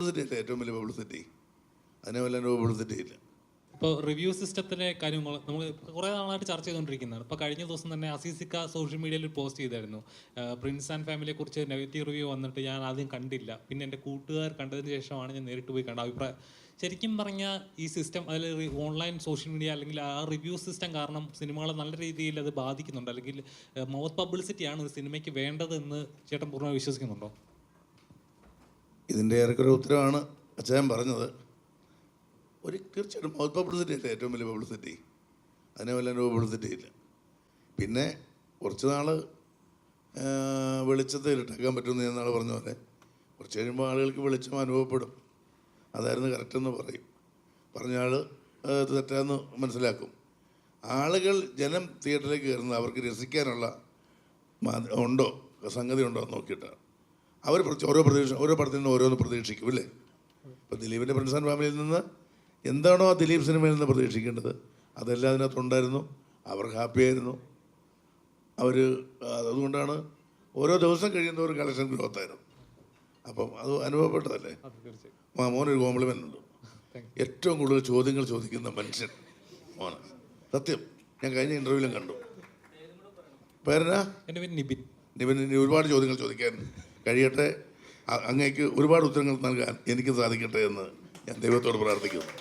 Publicity അല്ലേ ഏറ്റവും വലിയ പബ്ലിസിറ്റി. അതിനെ വല്ല പബ്ലിസിറ്റി ഇല്ല. ഇപ്പോൾ റിവ്യൂ സിസ്റ്റത്തിലെ കാര്യങ്ങൾ നമ്മൾ കുറേ നാളായിട്ട് ചർച്ച ചെയ്തുകൊണ്ടിരിക്കുന്നതാണ്. ഇപ്പോൾ കഴിഞ്ഞ ദിവസം തന്നെ അസീസിക്ക സോഷ്യൽ മീഡിയയിൽ പോസ്റ്റ് ചെയ്തായിരുന്നു, പ്രിൻസ് ആൻഡ് ഫാമിലിയെക്കുറിച്ച് നെഗറ്റീവ് റിവ്യൂ വന്നിട്ട് ഞാൻ ആദ്യം കണ്ടില്ല, പിന്നെ എൻ്റെ കൂട്ടുകാർ കണ്ടതിന് ശേഷമാണ് ഞാൻ നേരിട്ട് പോയി കണ്ട അഭിപ്രായം. ശരിക്കും പറഞ്ഞാൽ ഈ സിസ്റ്റം, അതിൽ ഓൺലൈൻ സോഷ്യൽ മീഡിയ അല്ലെങ്കിൽ ആ റിവ്യൂ സിസ്റ്റം കാരണം സിനിമകളെ നല്ല രീതിയിൽ അത് ബാധിക്കുന്നുണ്ട്, അല്ലെങ്കിൽ മൗത്ത് പബ്ലിസിറ്റിയാണ് ഒരു സിനിമയ്ക്ക് വേണ്ടതെന്ന് ചേട്ടൻ പൂർണ്ണ വിശ്വസിക്കുന്നുണ്ടോ? ഇതിൻ്റെ ഏറെക്കുറെ ഉത്തരവാണ് അച്ഛൻ പറഞ്ഞത്. തീർച്ചയായിട്ടും മൗത്ത് പബ്ലിസിറ്റി അല്ലേ ഏറ്റവും വലിയ പബ്ലിസിറ്റി. അതിനെ വല്ല പബ്ലിസിറ്റി ഇല്ല. പിന്നെ കുറച്ച് നാൾ വെളിച്ചത്തെ ഇരുട്ടാക്കാൻ പറ്റുമെന്ന് ഞാൻ നാളെ പറഞ്ഞ പോലെ കുറച്ച് കഴിയുമ്പോൾ ആളുകൾക്ക് വെളിച്ചം അനുഭവപ്പെടും. അതായിരുന്നു കറക്റ്റെന്ന് പറയും. പറഞ്ഞ ആൾ തെറ്റാന്ന് മനസ്സിലാക്കും. ആളുകൾ ജനം തിയേറ്ററിലേക്ക് കയറുന്നത് അവർക്ക് രസിക്കാനുള്ള ഉണ്ടോ, സംഗതി ഉണ്ടോ എന്ന് നോക്കിയിട്ടാണ്. അവർ ഓരോ പടത്തിൽ നിന്ന് ഓരോന്ന് പ്രതീക്ഷിക്കും അല്ലേ. ഇപ്പോൾ ദിലീപിൻ്റെ പ്രിൻസ് ആൻഡ് ഫാമിലിയിൽ നിന്ന് എന്താണോ ആ ദിലീപ് സിനിമയിൽ നിന്ന് പ്രതീക്ഷിക്കേണ്ടത് അതെല്ലാം അതിനകത്തുണ്ടായിരുന്നു. അവർ ഹാപ്പിയായിരുന്നു. അതുകൊണ്ടാണ് ഓരോ ദിവസം കഴിയുന്നവർ കളക്ഷൻ ഗ്രോത്ത് ആയിരുന്നു. അപ്പം അത് അനുഭവപ്പെട്ടതല്ലേ. മോനൊരു കോംപ്ലിമെൻ്റ് ഉണ്ട്, ഏറ്റവും കൂടുതൽ ചോദ്യങ്ങൾ ചോദിക്കുന്ന മനുഷ്യൻ മോന്. സത്യം, ഞാൻ കഴിഞ്ഞ ഇൻ്റർവ്യൂവിലും കണ്ടു. പേരനാ നിബിൻ. നിബിന് ഒരുപാട് ചോദ്യങ്ങൾ ചോദിക്കാൻ കഴിയട്ടെ, അങ്ങേക്ക് ഒരുപാട് ഉത്തരങ്ങൾ നൽകാൻ എനിക്ക് സാധിക്കട്ടെ എന്ന് ഞാൻ ദൈവത്തോട് പ്രാർത്ഥിക്കുന്നു.